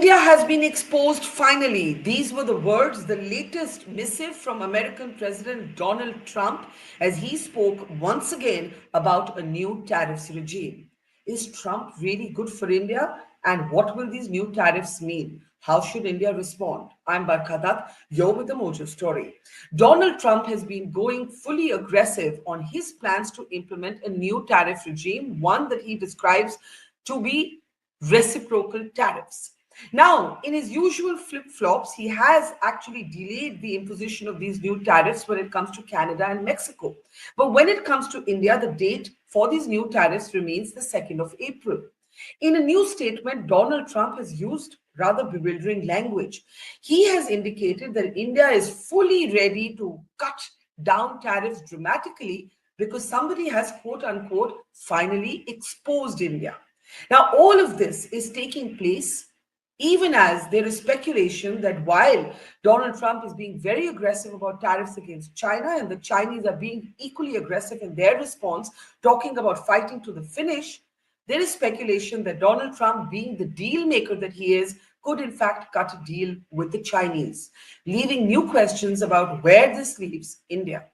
India has been exposed finally. These were the words, the latest missive from American President Donald Trump as he spoke once again about a new tariffs regime. Is Trump really good for India? And what will these new tariffs mean? How should India respond? I'm Barkha Dutt, you're with the Mojo Story. Donald Trump has been going fully aggressive on his plans to implement a new tariff regime, one that he describes to be reciprocal tariffs. Now, in his usual flip flops, he has actually delayed the imposition of these new tariffs when it comes to Canada and Mexico. But when it comes to India, the date for these new tariffs remains the 2nd of April. In a new statement, Donald Trump has used rather bewildering language. He has indicated that India is fully ready to cut down tariffs dramatically because somebody has, quote unquote, finally exposed India. Now, all of this is taking place even as there is speculation that while Donald Trump is being very aggressive about tariffs against China and the Chinese are being equally aggressive in their response, talking about fighting to the finish, there is speculation that Donald Trump, being the deal maker that he is, could in fact cut a deal with the Chinese, leaving new questions about where this leaves India.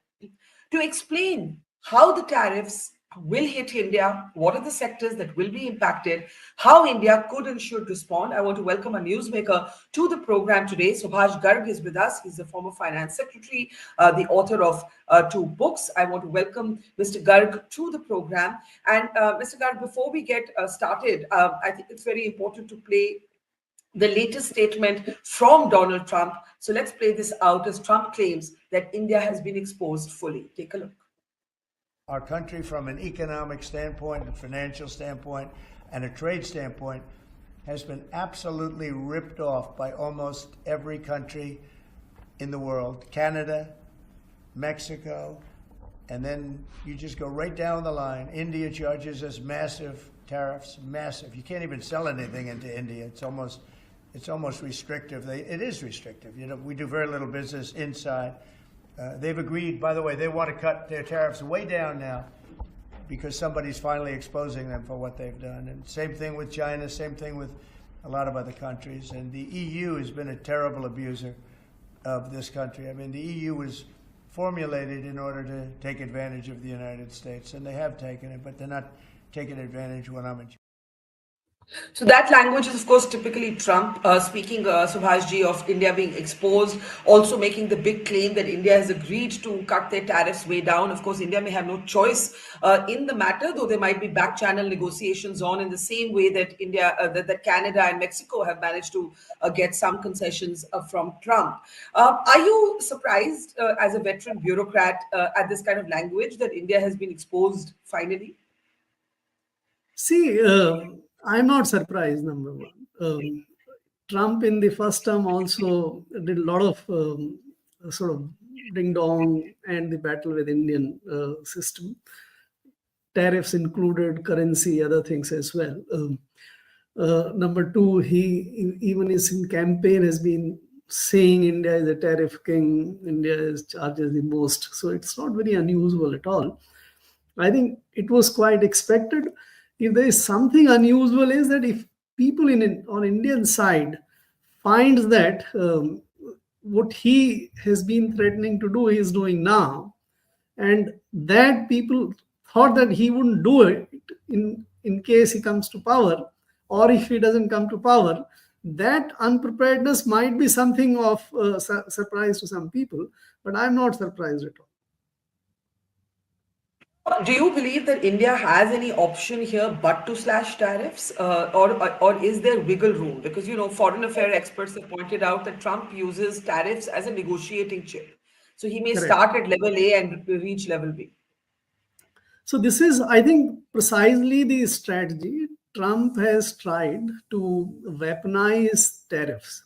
To explain how the tariffs will hit India, what are the sectors that will be impacted, how India could and should respond, I want to welcome a newsmaker to the program today. Subhash Garg is with us. He's the former finance secretary, the author of two books. I want to welcome Mr. Garg to the program. And Mr. Garg, before we get started, I think it's very important to play the latest statement from Donald Trump. So let's play this out as Trump claims that India has been exposed fully. Take a look. Our country, from an economic standpoint, a financial standpoint, and a trade standpoint, has been absolutely ripped off by almost every country in the world. Canada, Mexico, and then you just go right down the line. India charges us massive tariffs, massive. You can't even sell anything into India. It's almost restrictive. It is restrictive. You know, we do very little business inside. They've agreed, by the way, they want to cut their tariffs way down now because somebody's finally exposing them for what they've done. And same thing with China, same thing with a lot of other countries. And the EU has been a terrible abuser of this country. I mean, the EU was formulated in order to take advantage of the United States, and they have taken it, but they're not taking advantage when I'm in charge. So that language is, of course, typically Trump speaking, Subhashji, of India being exposed, also making the big claim that India has agreed to cut their tariffs way down. Of course, India may have no choice in the matter, though there might be back channel negotiations on in the same way that that Canada and Mexico have managed to get some concessions from Trump. Are you surprised as a veteran bureaucrat at this kind of language that India has been exposed finally? See, I'm not surprised, number one. Trump in the first term also did a lot of sort of ding-dong and the battle with Indian system. Tariffs included, currency, other things as well. Number two, he even in campaign has been saying India is a tariff king, India charges the most. So it's not very unusual at all. I think it was quite expected. If there is something unusual is that if people on Indian side finds that what he has been threatening to do, he is doing now, and that people thought that he wouldn't do it in case he comes to power, or if he doesn't come to power, that unpreparedness might be something of surprise to some people, but I'm not surprised at all. Do you believe that India has any option here but to slash tariffs, or is there wiggle room? Because, you know, foreign affairs experts have pointed out that Trump uses tariffs as a negotiating chip. So he may start at level A and reach level B. So this is, I think, precisely the strategy. Trump has tried to weaponize tariffs.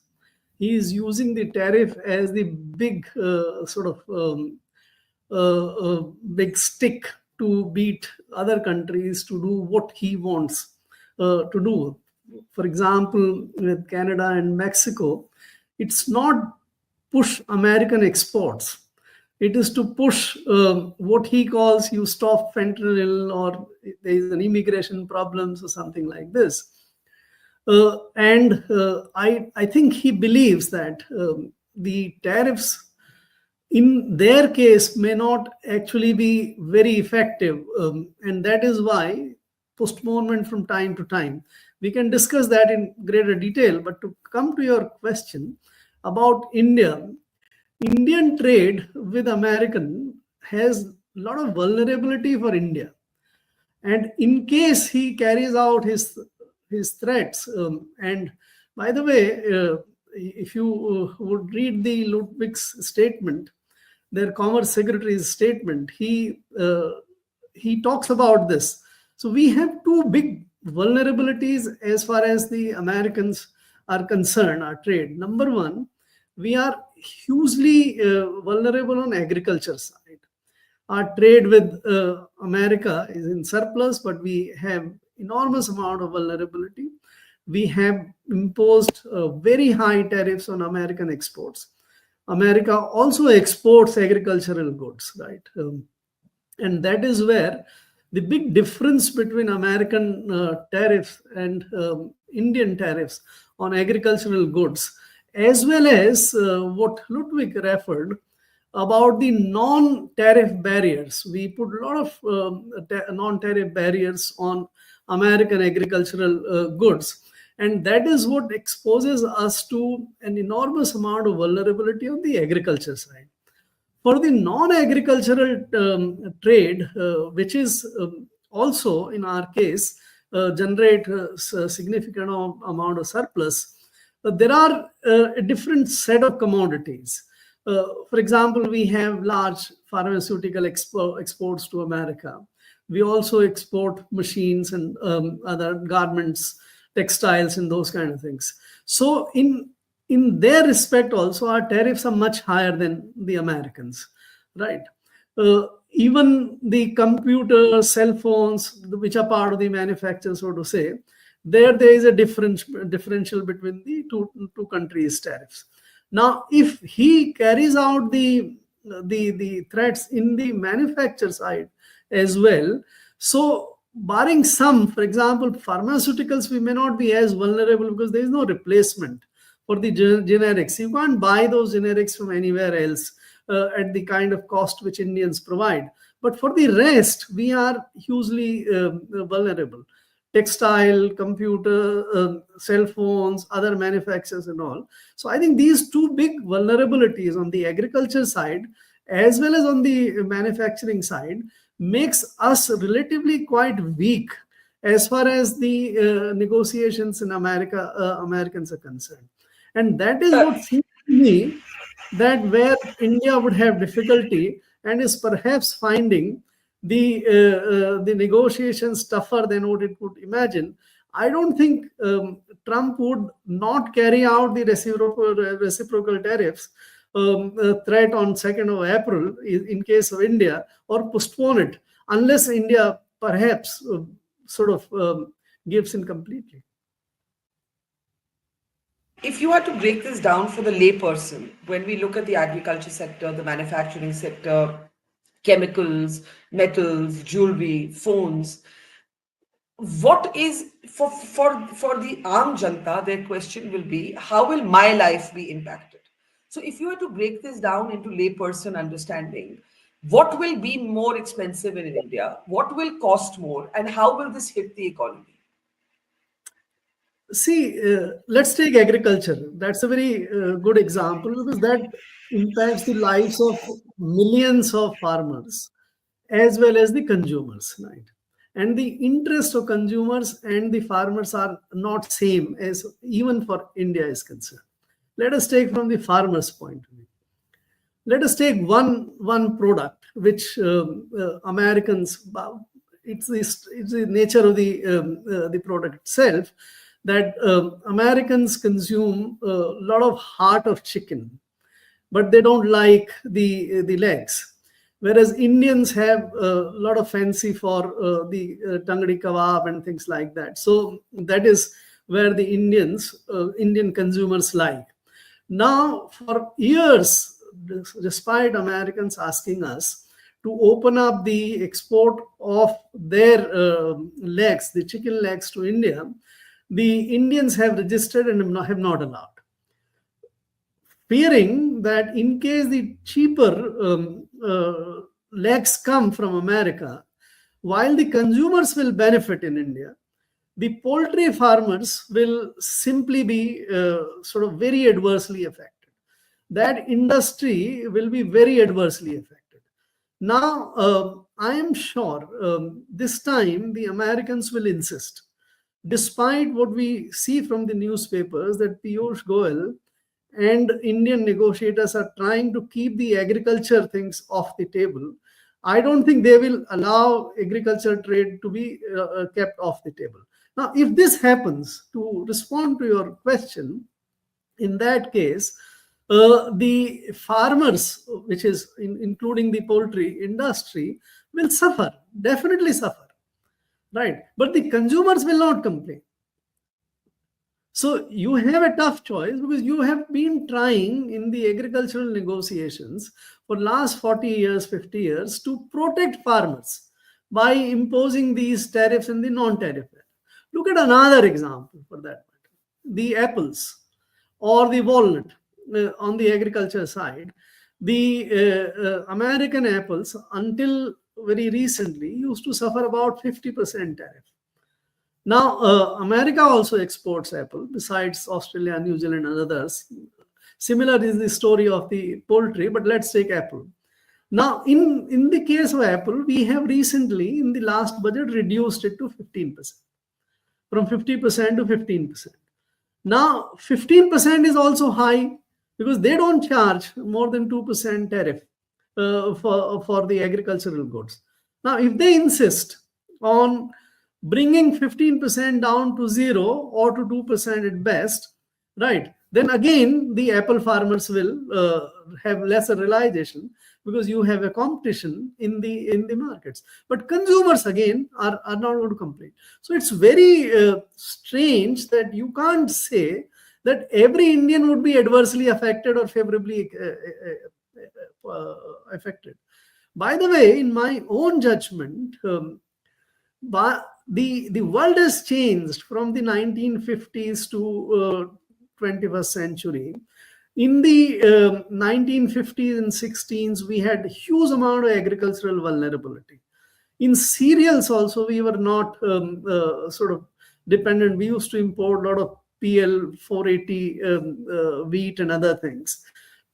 He is using the tariff as the big big stick to beat other countries to do what he wants to do. For example, with Canada and Mexico, it's not push American exports. It is to push what he calls you stop fentanyl, or there is an immigration problems or something like this. I think he believes that the tariffs in their case may not actually be very effective, and that is why postponement from time to time. We can discuss that in greater detail, but to come to your question about India, Indian trade with American has a lot of vulnerability for India, and in case he carries out his threats, and by the way, if you would read the Ludwig's statement, their commerce secretary's statement, he talks about this. So we have two big vulnerabilities as far as the Americans are concerned, our trade. Number one, we are hugely vulnerable on agriculture side. Our trade with America is in surplus, but we have enormous amount of vulnerability. We have imposed very high tariffs on American exports. America also exports agricultural goods, right? And that is where the big difference between American tariffs and Indian tariffs on agricultural goods, as well as what Ludwig referred about the non-tariff barriers. We put a lot of non-tariff barriers on American agricultural goods. And that is what exposes us to an enormous amount of vulnerability on the agriculture side. For the non-agricultural trade, which is also in our case generate a significant amount of surplus, there are a different set of commodities. For example, we have large pharmaceutical exports to America. We also export machines and other garments, textiles, and those kind of things. So in their respect also, our tariffs are much higher than the Americans, right? Even the computer, cell phones, which are part of the manufacture, so to say, there is a differential between the two countries' tariffs. Now, if he carries out the threats in the manufacture side as well, so barring some, for example, pharmaceuticals, we may not be as vulnerable because there is no replacement for the generics. You can't buy those generics from anywhere else at the kind of cost which Indians provide. But for the rest, we are hugely vulnerable. Textile, computer, cell phones, other manufacturers and all. So I think these two big vulnerabilities on the agriculture side as well as on the manufacturing side makes us relatively quite weak as far as the negotiations in Americans are concerned. And that is what seems to me that where India would have difficulty and is perhaps finding the negotiations tougher than what it would imagine. I don't think Trump would not carry out the reciprocal tariffs threat on 2nd of April in case of India, or postpone it unless India perhaps gives in completely. If you had to break this down for the layperson, when we look at the agriculture sector, the manufacturing sector, chemicals, metals, jewelry, phones, what is for the Aam Janta, their question will be, how will my life be impacted? So if you were to break this down into layperson understanding, what will be more expensive in India? What will cost more? And how will this hit the economy? See, let's take agriculture. That's a very good example because that impacts the lives of millions of farmers as well as the consumers, right? And the interest of consumers and the farmers are not same as even for India is concerned. Let us take from the farmer's point of view. Let us take one product which Americans, it's the nature of the product itself, that Americans consume a lot of heart of chicken, but they don't like the legs. Whereas Indians have a lot of fancy for the tangdi kebab and things like that. So that is where the Indian consumers like. Now, for years, despite Americans asking us to open up the export of their legs, the chicken legs to India, the Indians have registered and have not allowed, fearing that in case the cheaper legs come from America, while the consumers will benefit in India, the poultry farmers will simply be sort of very adversely affected. That industry will be very adversely affected. Now, I am sure this time the Americans will insist, despite what we see from the newspapers, that Piyush Goyal and Indian negotiators are trying to keep the agriculture things off the table. I don't think they will allow agriculture trade to be kept off the table. Now, if this happens, to respond to your question, in that case, the farmers, which is including the poultry industry, will suffer, definitely suffer, right? But the consumers will not complain. So you have a tough choice, because you have been trying in the agricultural negotiations for last 40 years, 50 years to protect farmers by imposing these tariffs and the non-tariff. Look at another example for that matter, the apples or the walnut on the agriculture side. The American apples until very recently used to suffer about 50% tariff. Now, America also exports apple, besides Australia, New Zealand, and others. Similar is the story of the poultry, but let's take apple. Now, in the case of apple, we have recently, in the last budget, reduced it to 15%, from 50% to 15%. Now, 15% is also high, because they don't charge more than 2% tariff for the agricultural goods. Now, if they insist on bringing 15% down to 0 or to 2% at best, right, then again the apple farmers will have lesser realization, because you have a competition in the markets. But consumers again are not going to complain. So it's very strange that you can't say that every Indian would be adversely affected or favorably affected. By the way, in my own judgment, the world has changed from the 1950s to 21st century. In the 1950s and 16s, we had a huge amount of agricultural vulnerability. In cereals also, we were not sort of dependent. We used to import a lot of PL 480 wheat and other things.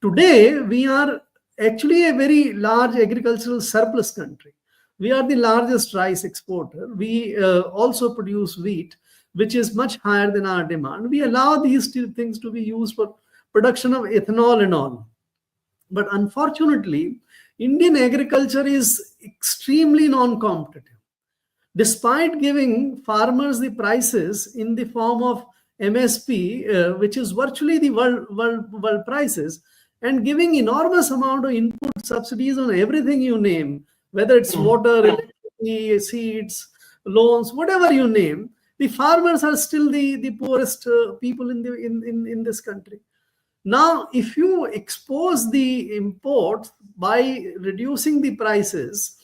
Today, we are actually a very large agricultural surplus country. We are the largest rice exporter. We also produce wheat, which is much higher than our demand. We allow these two things to be used for production of ethanol and all. But unfortunately, Indian agriculture is extremely non-competitive. Despite giving farmers the prices in the form of MSP, which is virtually the world prices, and giving enormous amount of input subsidies on everything you name, whether it's water, electricity, seeds, loans, whatever you name, the farmers are still the poorest people in this country. Now, if you expose the import by reducing the prices,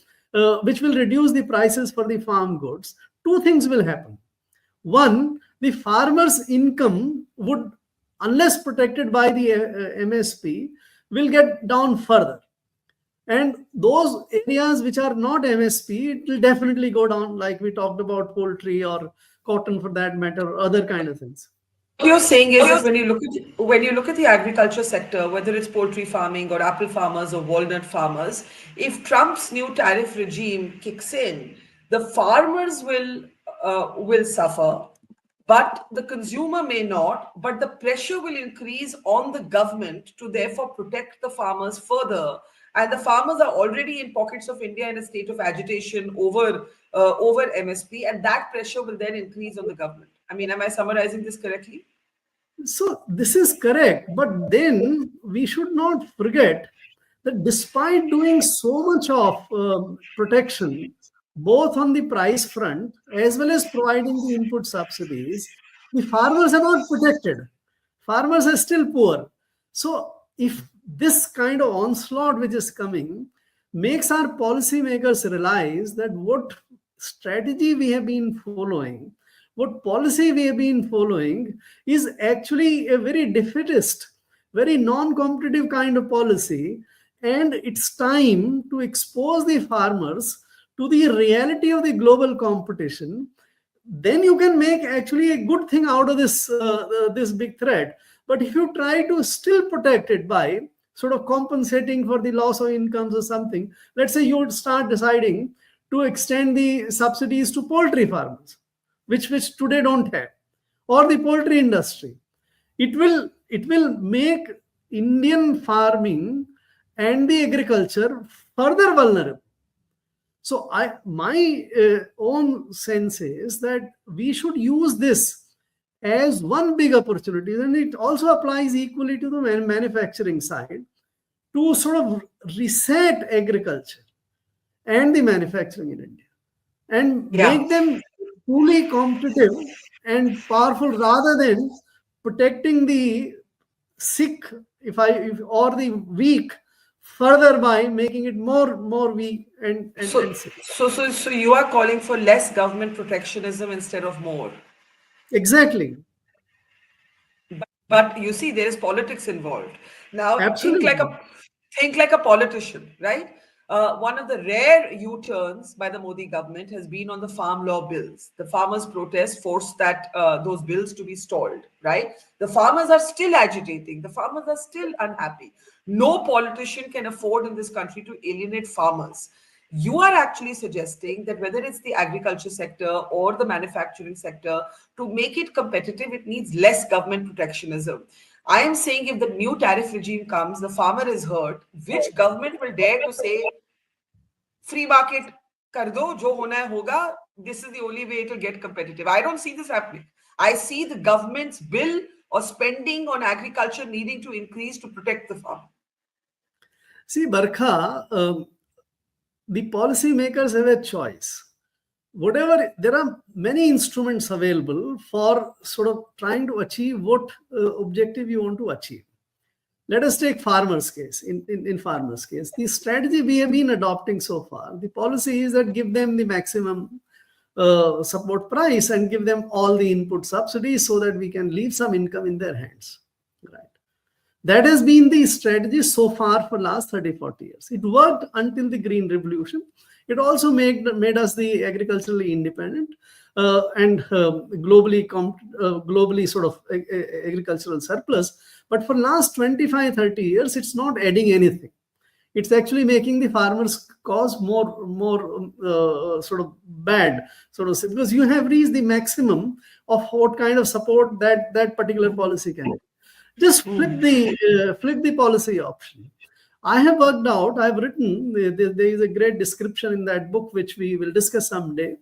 which will reduce the prices for the farm goods, two things will happen. One, the farmer's income would, unless protected by the MSP, will get down further. And those areas which are not MSP, it will definitely go down, like we talked about poultry or cotton for that matter, or other kind of things. What you're saying is that when you look at the agriculture sector, whether it's poultry farming or apple farmers or walnut farmers, if Trump's new tariff regime kicks in, the farmers will suffer, but the consumer may not. But the pressure will increase on the government to therefore protect the farmers further. And the farmers are already in pockets of India in a state of agitation over MSP, and that pressure will then increase on the government. I mean, am I summarizing this correctly? So this is correct, but then we should not forget that despite doing so much of protection, both on the price front as well as providing the input subsidies, the farmers are not protected. Farmers are still poor. So if this kind of onslaught which is coming makes our policymakers realize that what strategy we have been following what policy we have been following is actually a very defeatist, very non-competitive kind of policy. And it's time to expose the farmers to the reality of the global competition. Then you can make actually a good thing out of this big threat. But if you try to still protect it by sort of compensating for the loss of incomes or something, let's say you would start deciding to extend the subsidies to poultry farmers, which today don't have, or the poultry industry, it will make Indian farming and the agriculture further vulnerable. So my own sense is that we should use this as one big opportunity, and it also applies equally to the manufacturing side, to sort of reset agriculture and the manufacturing in India and Yeah. make them truly competitive and powerful, rather than protecting the sick, or the weak further by making it more weak and So, sick. so you are calling for less government protectionism instead of more. Exactly. But you see, there is politics involved. Now, Absolutely. think like a politician, right? One of the rare U-turns by the Modi government has been on the farm law bills. The farmers' protest forced that those bills to be stalled, right? The farmers are still agitating. The farmers are still unhappy. No politician can afford in this country to alienate farmers. You are actually suggesting that whether it's the agriculture sector or the manufacturing sector, to make it competitive, it needs less government protectionism. I am saying if the new tariff regime comes, the farmer is hurt. Which government will dare to say free market kar do, jo hona hai hoga? This is the only way it will get competitive. I don't see this happening. I see the government's bill or spending on agriculture needing to increase to protect the farmer. See, Barkha, the policymakers have a choice. Whatever, there are many instruments available for sort of trying to achieve what objective you want to achieve. Let us take farmers case. In farmers case, the strategy we have been adopting so far, the policy is that give them the maximum support price and give them all the input subsidies so that we can leave some income in their hands, right? That has been the strategy so far for last 30-40 years. It worked until the green revolution. It also made us the agriculturally independent and globally sort of agricultural surplus. But for last 25-30 years, it's not adding anything. It's actually making the farmers cause more sort of bad, sort of, because you have reached the maximum of what kind of support that particular policy can. Just flip the policy option. I have worked out, I've written, there is a great description in that book, which we will discuss someday,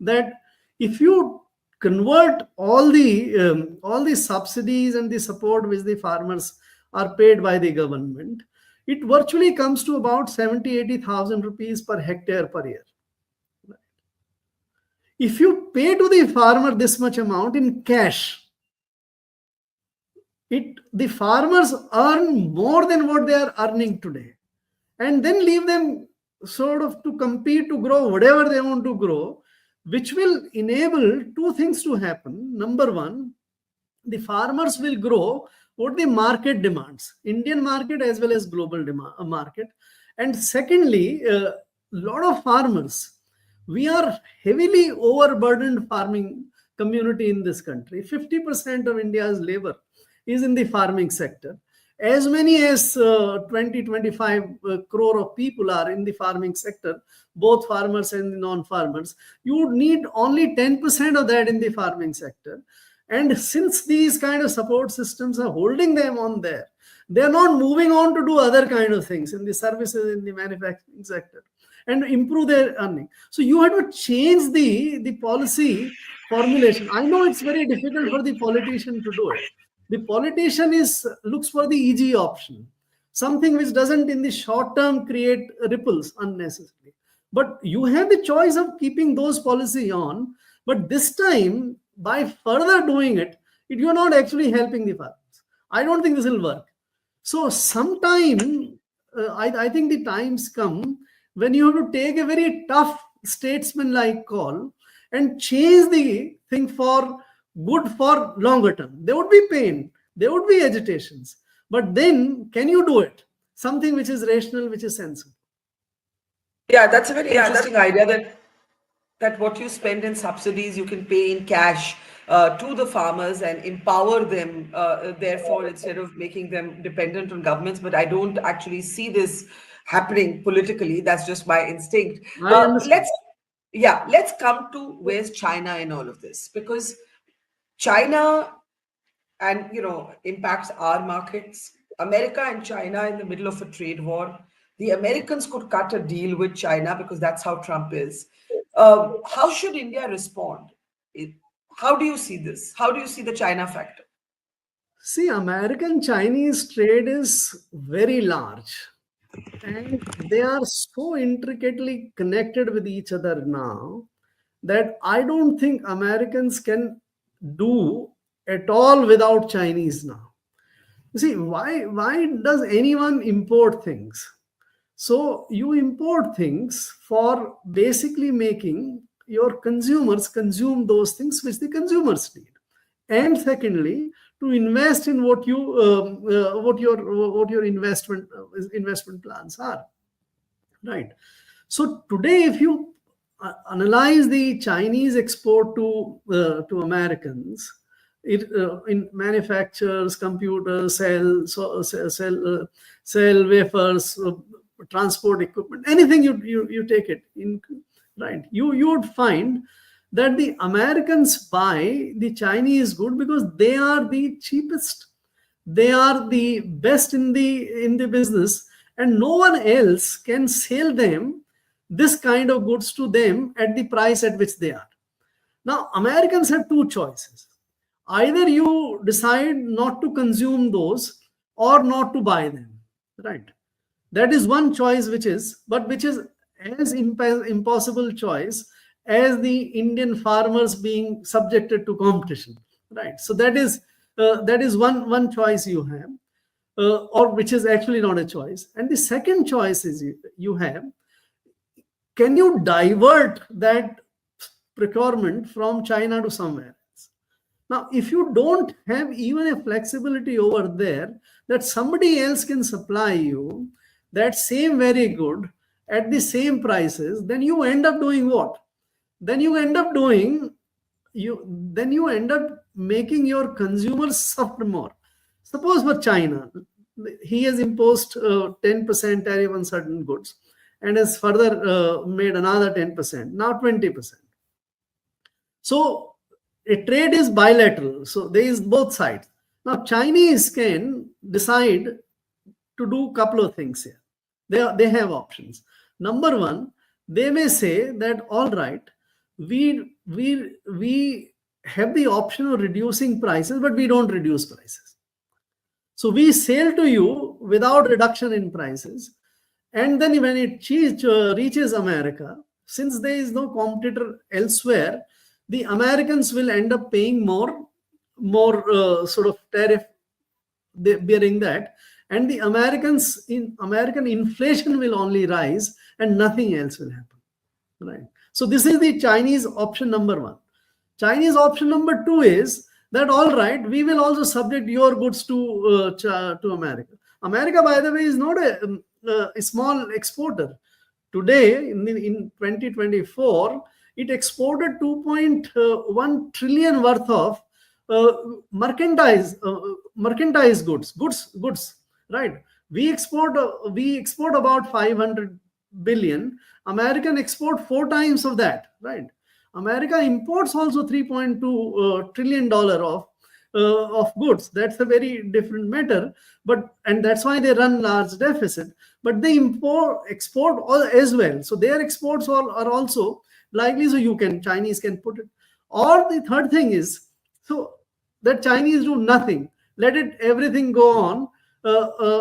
that if you convert all the subsidies and the support which the farmers are paid by the government, it virtually comes to about 70,000-80,000 rupees per hectare per year. If you pay to the farmer this much amount in cash, the farmers earn more than what they are earning today, and then leave them sort of to compete, to grow whatever they want to grow, which will enable two things to happen. Number one, the farmers will grow what the market demands, Indian market as well as global market. And secondly, a lot of farmers, we are heavily overburdened farming community in this country. 50% of India's labor is in the farming sector. As many as 20-25 crore of people are in the farming sector, both farmers and non-farmers. You would need only 10% of that in the farming sector. And since these kind of support systems are holding them on there, they are not moving on to do other kind of things in the services, in the manufacturing sector, and improve their earning. So you have to change the policy formulation. I know it's very difficult for the politician to do it. The politician looks for the easy option, something which doesn't in the short term create ripples unnecessarily. But you have the choice of keeping those policy on, but this time by further doing it, you're not actually helping the farmers. I don't think this will work. So sometime I think the times come when you have to take a very tough statesman-like call and change the think for good for longer term. There would be pain, there would be agitations, but then can you do it? Something which is rational, which is sensible. Yeah, that's a very interesting idea that what you spend in subsidies you can pay in cash to the farmers and empower them, therefore, instead of making them dependent on governments. But I don't actually see this happening politically. That's just my instinct. I understand. Let's come to where's China in all of this, because China and impacts our markets. America and China in the middle of a trade war. The Americans could cut a deal with China because that's how Trump is. How should India respond? It- How do you see this? How do you see the China factor? See, American Chinese trade is very large, and they are so intricately connected with each other now that I don't think Americans can do at all without Chinese now. You see, why does anyone import things? So you import things for basically making your consumers consume those things which the consumers need, and secondly, to invest in what your investment plans are, right? So today, if you analyze the Chinese export to Americans, it in manufacturers, computers, sell wafers, transport equipment, anything you take it in, right? You would find that the Americans buy the Chinese good because they are the cheapest, they are the best in the business, and no one else can sell them this kind of goods to them at the price at which they are. Now, Americans have two choices. Either you decide not to consume those or not to buy them, right? That is one choice, which is as impossible choice as the Indian farmers being subjected to competition, right? So that is one choice you have, or which is actually not a choice. And the second choice is you have, can you divert that procurement from China to somewhere else? Now, if you don't have even a flexibility over there that somebody else can supply you that same very good at the same prices, then you end up doing what? Then you end up doing you end up making your consumers suffer more. Suppose for China, he has imposed 10% tariff on certain goods and has further made another 10%, now 20%. So a trade is bilateral. So there is both sides. Now Chinese can decide to do a couple of things here. They have options. Number one, they may say that all right, we have the option of reducing prices, but we don't reduce prices. So we sell to you without reduction in prices, and then when it reaches America, since there is no competitor elsewhere, the Americans will end up paying more sort of tariff bearing that, and the American inflation will only rise and nothing else will happen, right? So this is the Chinese option number one. Chinese option number two is that all right, we will also subject your goods to America. America, by the way, is not a small exporter. Today, in 2024, it exported 2.1 trillion worth of mercantile goods, right? We export about 500 billion. American export 4 times of that, right? America imports also 3.2 trillion dollar of goods. That's a very different matter, and that's why they run large deficit. But they export all as well, so their exports are also likely. So Chinese can put it. Or the third thing is, so that Chinese do nothing, let everything go on.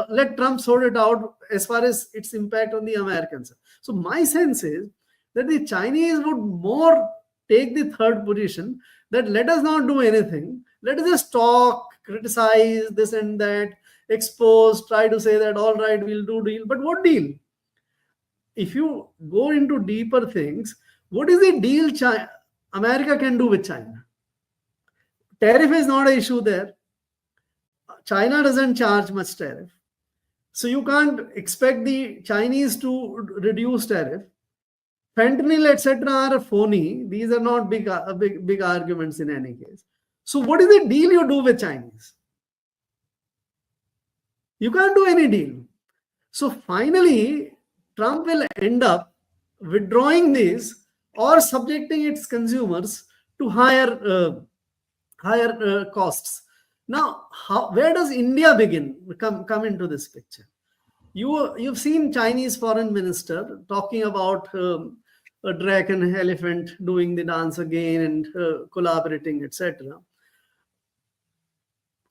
Let Trump sort it out as far as its impact on the Americans. So my sense is that the Chinese would more take the third position, that let us not do anything. Let us just talk, criticize this and that, expose, try to say that all right, we'll do deal. But what deal? If you go into deeper things, what is the deal America can do with China? tariff is not an issue there. China doesn't charge much tariff. So you can't expect the Chinese to reduce tariff. Fentanyl, etc., are phony. These are not big arguments in any case. So what is the deal you do with Chinese? You can't do any deal. So finally, Trump will end up withdrawing these or subjecting its consumers to higher costs. Now, where does India come into this picture? You've seen Chinese foreign minister talking about a dragon elephant doing the dance again and collaborating, etc.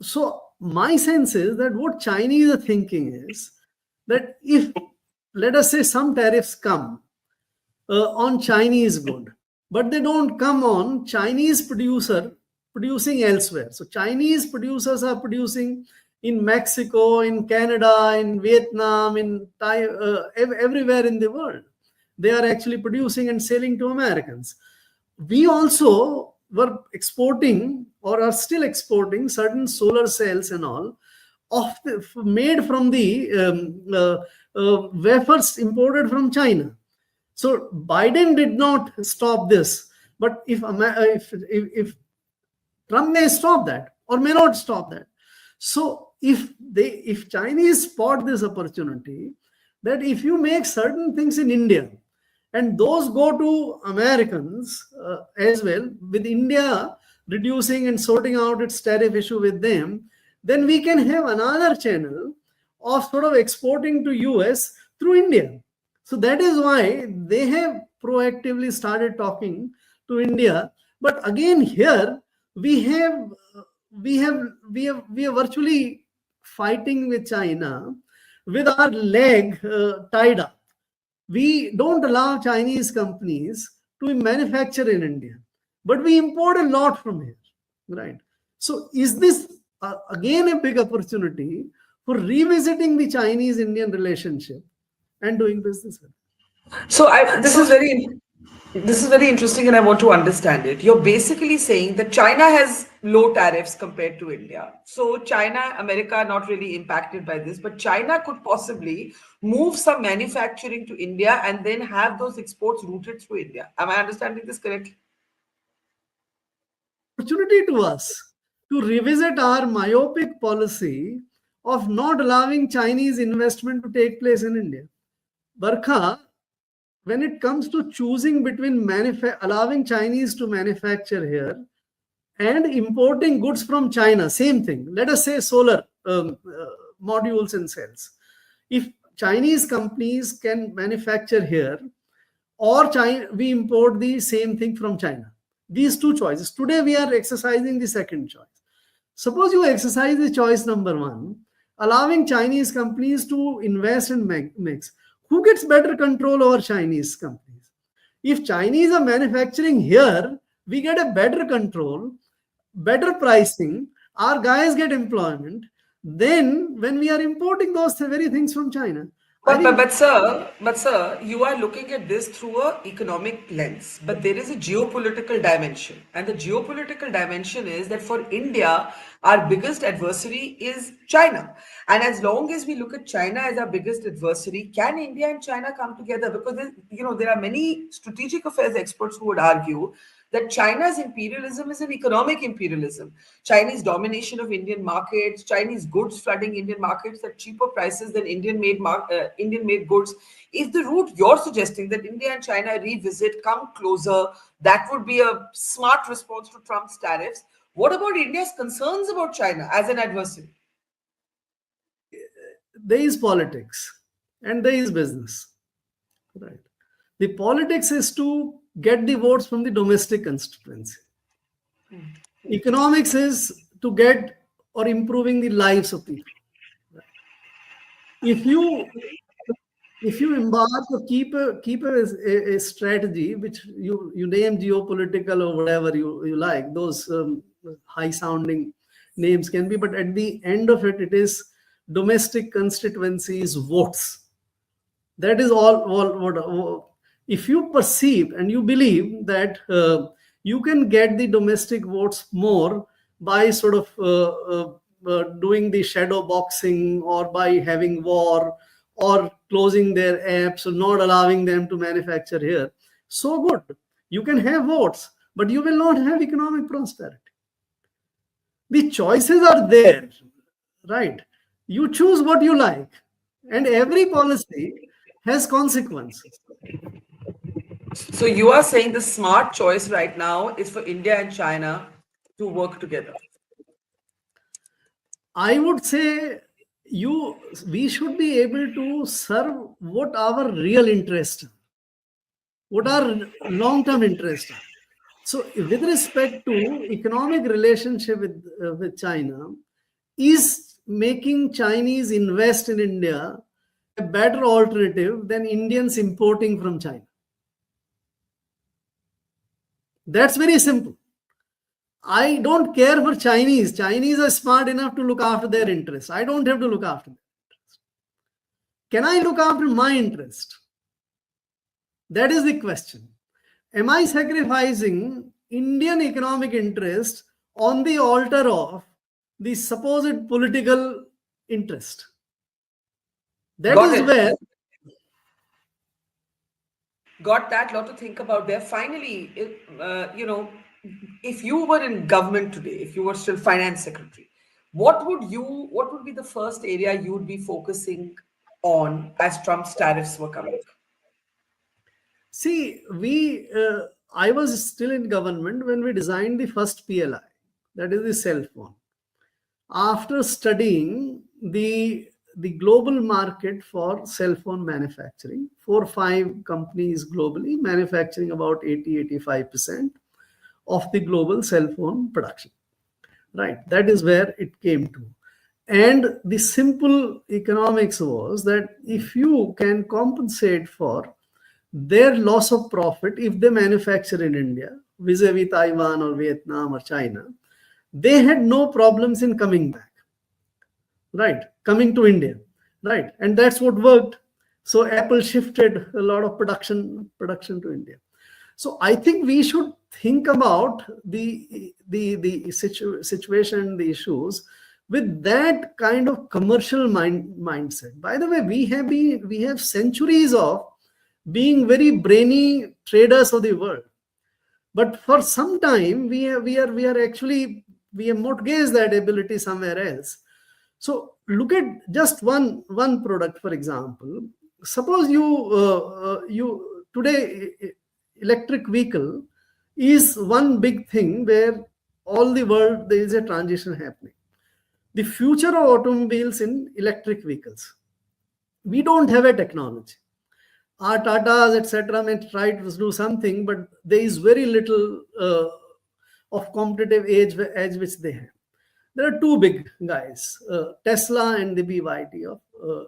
So my sense is that what Chinese are thinking is that if, let us say, some tariffs come on Chinese good, but they don't come on Chinese producing elsewhere. So Chinese producers are producing in Mexico, in Canada, in Vietnam, in everywhere in the world. They are actually producing and selling to Americans. We also were exporting or are still exporting certain solar cells and all made from the wafers imported from China. So Biden did not stop this, but if Trump may stop that or may not stop that. So if Chinese spot this opportunity, that if you make certain things in India and those go to Americans as well, with India reducing and sorting out its tariff issue with them, then we can have another channel of sort of exporting to US through India. So that is why they have proactively started talking to India. But again, here we are virtually fighting with China with our leg tied up. We don't allow Chinese companies to manufacture in India, but we import a lot from here, right? So is this again a big opportunity for revisiting the Chinese-Indian relationship and doing business with it? So this is very interesting, and I want to understand it. You're basically saying that China has low tariffs compared to India. So China, America are not really impacted by this, but China could possibly move some manufacturing to India and then have those exports routed through India. Am I understanding this correctly? Opportunity to us to revisit our myopic policy of not allowing Chinese investment to take place in India. Barkha, when it comes to choosing between allowing Chinese to manufacture here and importing goods from China, same thing. Let us say solar modules and cells. If Chinese companies can manufacture here, or we import the same thing from China. These two choices. Today we are exercising the second choice. Suppose you exercise the choice number one, allowing Chinese companies to invest and mix. Who gets better control over Chinese companies? If Chinese are manufacturing here, we get a better control, better pricing, our guys get employment. Then when we are importing those very things from China. But sir, you are looking at this through an economic lens. But there is a geopolitical dimension. And the geopolitical dimension is that for India, our biggest adversary is China. And as long as we look at China as our biggest adversary, can India and China come together? Because there are many strategic affairs experts who would argue that China's imperialism is an economic imperialism. Chinese domination of Indian markets, Chinese goods flooding Indian markets at cheaper prices than Indian-made goods. Is the route you're suggesting that India and China revisit, come closer? That would be a smart response to Trump's tariffs. What about India's concerns about China as an adversary? There is politics and there is business, right? The politics is to get the votes from the domestic constituency. Economics is to get or improving the lives of people. If you embark or keep a strategy which you name geopolitical or whatever you like, those high sounding names can be, but at the end of it, it is domestic constituencies votes. That is all. If you perceive and you believe that you can get the domestic votes more by sort of doing the shadow boxing, or by having war, or closing their apps, or not allowing them to manufacture here. So good. You can have votes, but you will not have economic prosperity. The choices are there, right? You choose what you like, and every policy has consequences. So you are saying the smart choice right now is for India and China to work together. I would say we should be able to serve what our real interest, what our long-term interest are. So, with respect to economic relationship with China, is making Chinese invest in India a better alternative than Indians importing from China? That's very simple. I don't care for Chinese. Chinese are smart enough to look after their interests. I don't have to look after them. Can I look after my interest? That is the question. Am I sacrificing Indian economic interest on the altar of the supposed political interest? That Got is it. where, Got that. Lot to think about there. Finally, if you were in government today, if you were still finance secretary, what would be the first area you would be focusing on as Trump's tariffs were coming? see, I was still in government when we designed the first PLI, that is the cell phone. After studying the global market for cell phone manufacturing, 4 or 5 companies globally manufacturing about 80-85% of the global cell phone production. Right, that is where it came to. And the simple economics was that if you can compensate for their loss of profit if they manufacture in India vis-a-vis Taiwan or Vietnam or China, they had no problems in coming back, right? Coming to India, right? And that's what worked. So Apple shifted a lot of production to India. So I think we should think about the situation, the issues with that kind of commercial mindset. By the way, we have centuries of being very brainy traders of the world, but for some time we have mortgaged that ability somewhere else. So look at just one product, for example. Suppose you today, electric vehicle is one big thing where all the world there is a transition happening. The future of automobiles in electric vehicles. We don't have a technology. Our Tatas, etc., may try to do something, but there is very little of competitive edge which they have. There are two big guys, Tesla and the BYD of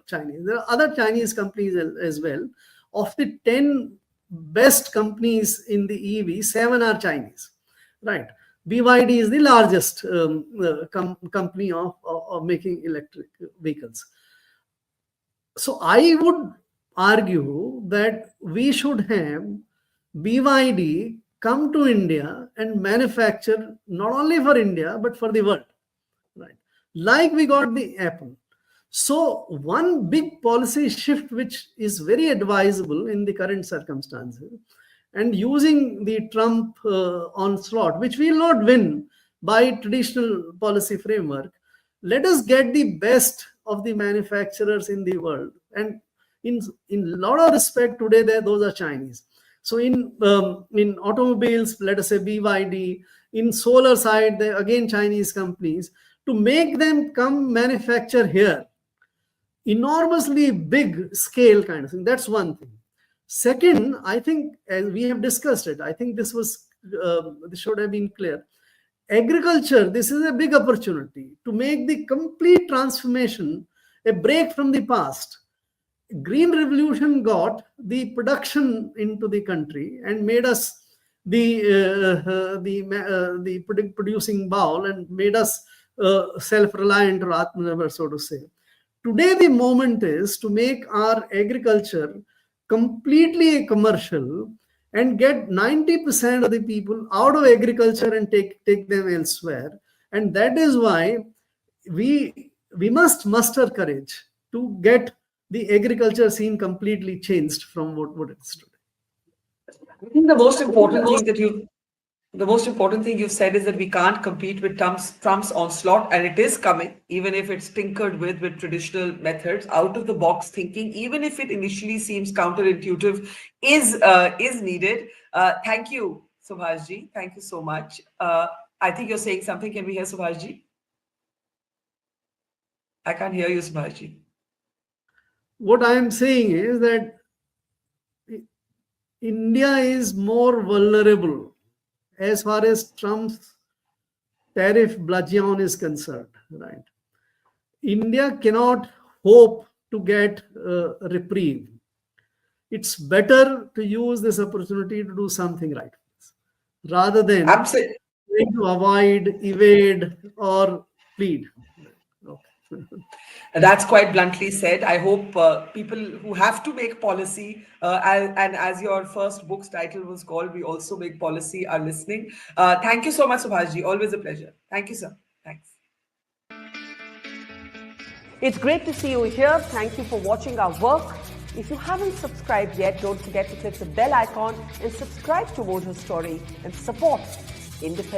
Chinese. There are other Chinese companies as well. Of the 10 best companies in the EV, 7 are Chinese, right? BYD is the largest company of making electric vehicles. So I would argue that we should have BYD come to India and manufacture not only for India but for the world, right? Like we got the Apple. So one big policy shift which is very advisable in the current circumstances, and using the Trump onslaught, which we will not win by traditional policy framework, let us get the best of the manufacturers in the world. And in lot of respect today, those are Chinese. So in automobiles, let us say BYD. In solar side, they again Chinese companies, to make them come manufacture here. Enormously big scale kind of thing. That's one thing. Second, I think, as we have discussed it, I think this should have been clear. Agriculture, this is a big opportunity to make the complete transformation, a break from the past. Green Revolution got the production into the country and made us the producing bowl, and made us self-reliant, or Atmanirbhar, so to say. Today, the moment is to make our agriculture completely commercial and get 90% of the people out of agriculture and take them elsewhere, And that is why we must muster courage to get the agriculture scene completely changed from what it is today. I think the most important thing you've said is that we can't compete with Trump's onslaught, and it is coming, even if it's tinkered with traditional methods. Out of the box thinking, even if it initially seems counterintuitive, is needed. Thank you, Subhashji. Thank you so much. I think you're saying something. Can we hear Subhashji? I can't hear you, Subhashji. What I am saying is that India is more vulnerable as far as Trump's tariff bludgeon is concerned, right? India cannot hope to get a reprieve. It's better to use this opportunity to do something right, rather than Absolutely. trying to avoid, evade, or plead. Okay. That's quite bluntly said. I hope people who have to make policy, and as your first book's title was called, We Also Make Policy, are listening. Thank you so much, Subhashji. Always a pleasure. Thank you, sir. Thanks. It's great to see you here. Thank you for watching our work. If you haven't subscribed yet, don't forget to click the bell icon and subscribe to Voter Story and support independent.